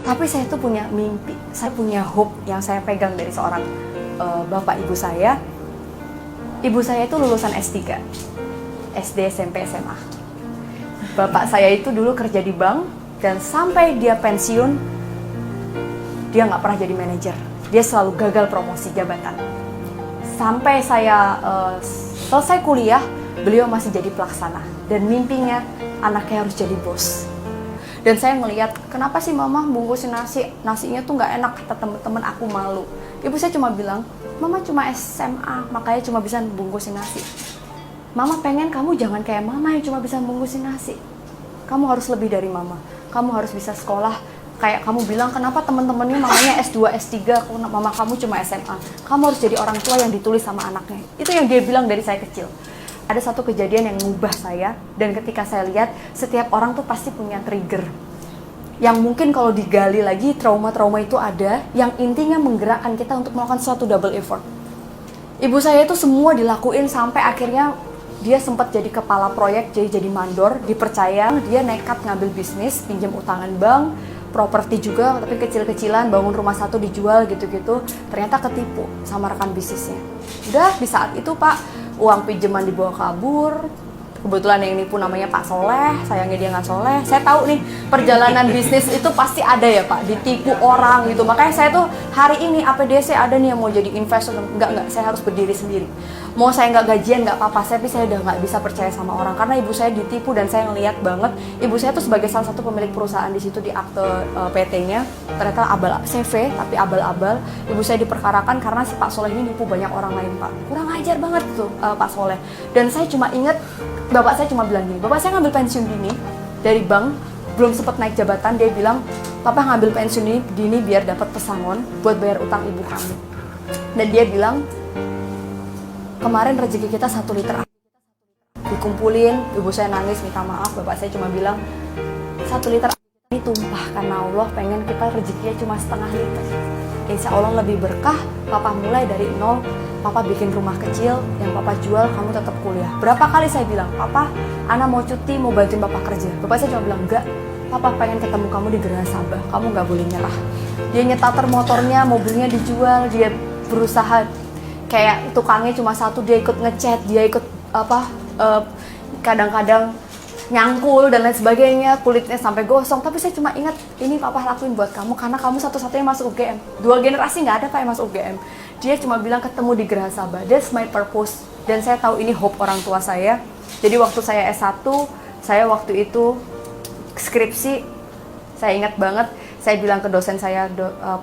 Tapi saya tuh punya mimpi, saya punya hope yang saya pegang dari seorang bapak ibu saya. Ibu saya itu lulusan S3, SD, SMP, SMA. Bapak saya itu dulu kerja di bank, dan sampai dia pensiun, dia nggak pernah jadi manajer. Dia selalu gagal promosi jabatan. Sampai saya selesai kuliah, beliau masih jadi pelaksana. Dan mimpinya, anaknya harus jadi bos. Dan saya ngelihat, kenapa sih mama bungkusin nasinya tuh nggak enak, kata temen-temen, aku malu. Ibu saya cuma bilang, mama cuma SMA, makanya cuma bisa bungkusin nasi. Mama pengen kamu jangan kayak mama yang cuma bisa bungkusin nasi. Kamu harus lebih dari mama. Kamu harus bisa sekolah. Kayak kamu bilang, kenapa temen-temennya mamanya S2, S3, mama kamu cuma SMA. Kamu harus jadi orang tua yang ditulis sama anaknya. Itu yang dia bilang dari saya kecil. Ada satu kejadian yang mengubah saya, dan ketika saya lihat, setiap orang tuh pasti punya trigger. Yang mungkin kalau digali lagi, trauma-trauma itu ada, yang intinya menggerakkan kita untuk melakukan suatu double effort. Ibu saya itu semua dilakuin sampai akhirnya dia sempat jadi kepala proyek, jadi mandor, dipercaya, dia nekat ngambil bisnis, pinjam utangan bank, properti juga, tapi kecil-kecilan, bangun rumah satu dijual gitu-gitu, ternyata ketipu sama rekan bisnisnya. Udah di saat itu Pak, uang pinjaman dibawa kabur. Kebetulan yang ini pun namanya Pak Soleh, sayangnya dia nggak soleh. Saya tahu nih, perjalanan bisnis itu pasti ada ya Pak, ditipu orang gitu. Makanya saya tuh hari ini APDC ada nih yang mau jadi investor. Enggak, saya harus berdiri sendiri. Mau saya nggak gajian nggak apa-apa, tapi saya udah nggak bisa percaya sama orang. Karena ibu saya ditipu, dan saya ngeliat banget, ibu saya tuh sebagai salah satu pemilik perusahaan di situ, di akte PT-nya, ternyata abal CV, tapi abal-abal. Ibu saya diperkarakan karena si Pak Soleh ini nipu banyak orang lain Pak. Kurang ajar banget tuh Pak Soleh. Dan saya cuma inget, bapak saya cuma bilang gini, bapak saya ngambil pensiun dini dari bank, belum sempat naik jabatan, dia bilang, papa ngambil pensiun dini biar dapat pesangon buat bayar utang ibu kamu. Dan dia bilang, kemarin rezeki kita 1 liter dikumpulin. Ibu saya nangis minta maaf, bapak saya cuma bilang, 1 liter ini tumpah karena Allah pengen kita rezekinya cuma setengah liter. Insya Allah lebih berkah. Papa mulai dari nol, papa bikin rumah kecil, yang papa jual, kamu tetap kuliah. Berapa kali saya bilang, papa, Ana mau cuti, mau bantuin papa kerja. Bapak saya cuma bilang, enggak, papa pengen ketemu kamu di Gerah Sabah, kamu nggak boleh nyerah. Dia nyetater motornya, mobilnya dijual, dia berusaha, kayak tukangnya cuma satu, dia ikut ngecat, dia ikut kadang-kadang nyangkul dan lain sebagainya, kulitnya sampai gosong. Tapi saya cuma ingat, ini papa lakuin buat kamu karena kamu satu-satunya masuk UGM. 2 generasi nggak ada Pak yang masuk UGM. Dia cuma bilang ketemu di Gerah Sabah, that's my purpose. Dan saya tahu ini hope orang tua saya. Jadi waktu saya S1, saya waktu itu skripsi, saya ingat banget, saya bilang ke dosen saya,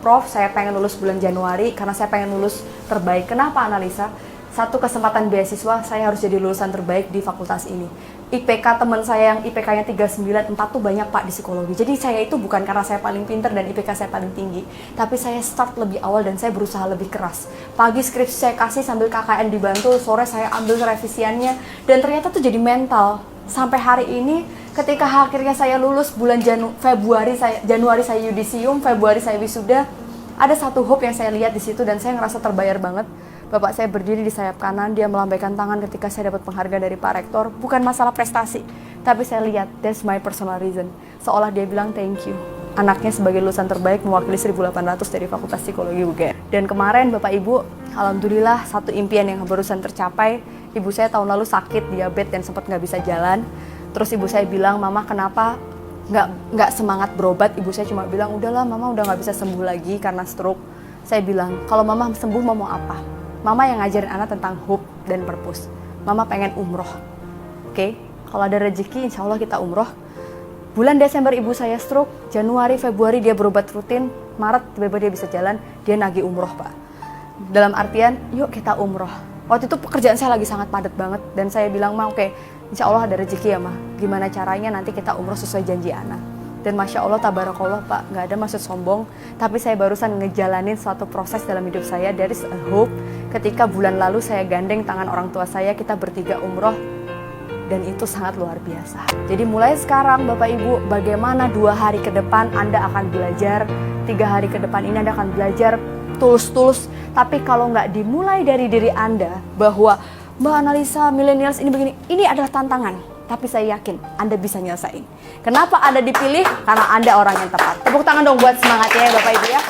Prof, saya pengen lulus bulan Januari karena saya pengen lulus terbaik. Kenapa analisa? Satu kesempatan beasiswa, saya harus jadi lulusan terbaik di fakultas ini. IPK teman saya yang IPK-nya 394 tuh banyak Pak di psikologi. Jadi saya itu bukan karena saya paling pinter dan IPK saya paling tinggi, tapi saya start lebih awal dan saya berusaha lebih keras. Pagi skripsi saya kasih sambil KKN dibantu, sore saya ambil revisiannya, dan ternyata tuh jadi mental. Sampai hari ini, ketika akhirnya saya lulus bulan Januari saya yudisium, Februari saya wisuda, ada satu hope yang saya lihat di situ dan saya ngerasa terbayar banget. Bapak saya berdiri di sayap kanan, dia melambaikan tangan ketika saya dapat penghargaan dari Pak Rektor. Bukan masalah prestasi, tapi saya lihat, that's my personal reason. Seolah dia bilang thank you. Anaknya sebagai lulusan terbaik mewakili 1.800 dari Fakultas Psikologi UGM. Dan kemarin Bapak Ibu, alhamdulillah satu impian yang barusan tercapai. Ibu saya tahun lalu sakit, diabetes dan sempat nggak bisa jalan. Terus ibu saya bilang, mama kenapa nggak semangat berobat? Ibu saya cuma bilang, udahlah mama udah nggak bisa sembuh lagi karena stroke. Saya bilang, kalau mama sembuh mau apa? Mama yang ngajarin anak tentang hope dan purpose. Mama pengen umroh. Oke? Kalau ada rezeki, insya Allah kita umroh. Bulan Desember ibu saya stroke, Januari, Februari dia berobat rutin, Maret tiba-tiba dia bisa jalan, dia nagih umroh Pak. Dalam artian, yuk kita umroh. Waktu itu pekerjaan saya lagi sangat padat banget, dan saya bilang, Ma, oke, insya Allah ada rezeki ya Ma. Gimana caranya nanti kita umroh sesuai janji anak. Dan Masya Allah, tabarakallah Pak, nggak ada maksud sombong, tapi saya barusan ngejalanin suatu proses dalam hidup saya, there is a hope. Ketika bulan lalu saya gandeng tangan orang tua saya, kita bertiga umroh, dan itu sangat luar biasa. Jadi mulai sekarang Bapak Ibu, bagaimana 2 hari ke depan Anda akan belajar, 3 hari ke depan ini Anda akan belajar tulus-tulus, tapi kalau nggak dimulai dari diri Anda, bahwa Mbak Analisa, millennials ini begini, ini adalah tantangan. tapi saya yakin Anda bisa nyelesain. Kenapa Anda dipilih? Karena Anda orang yang tepat. Tepuk tangan dong buat semangatnya ya Bapak Ibu ya.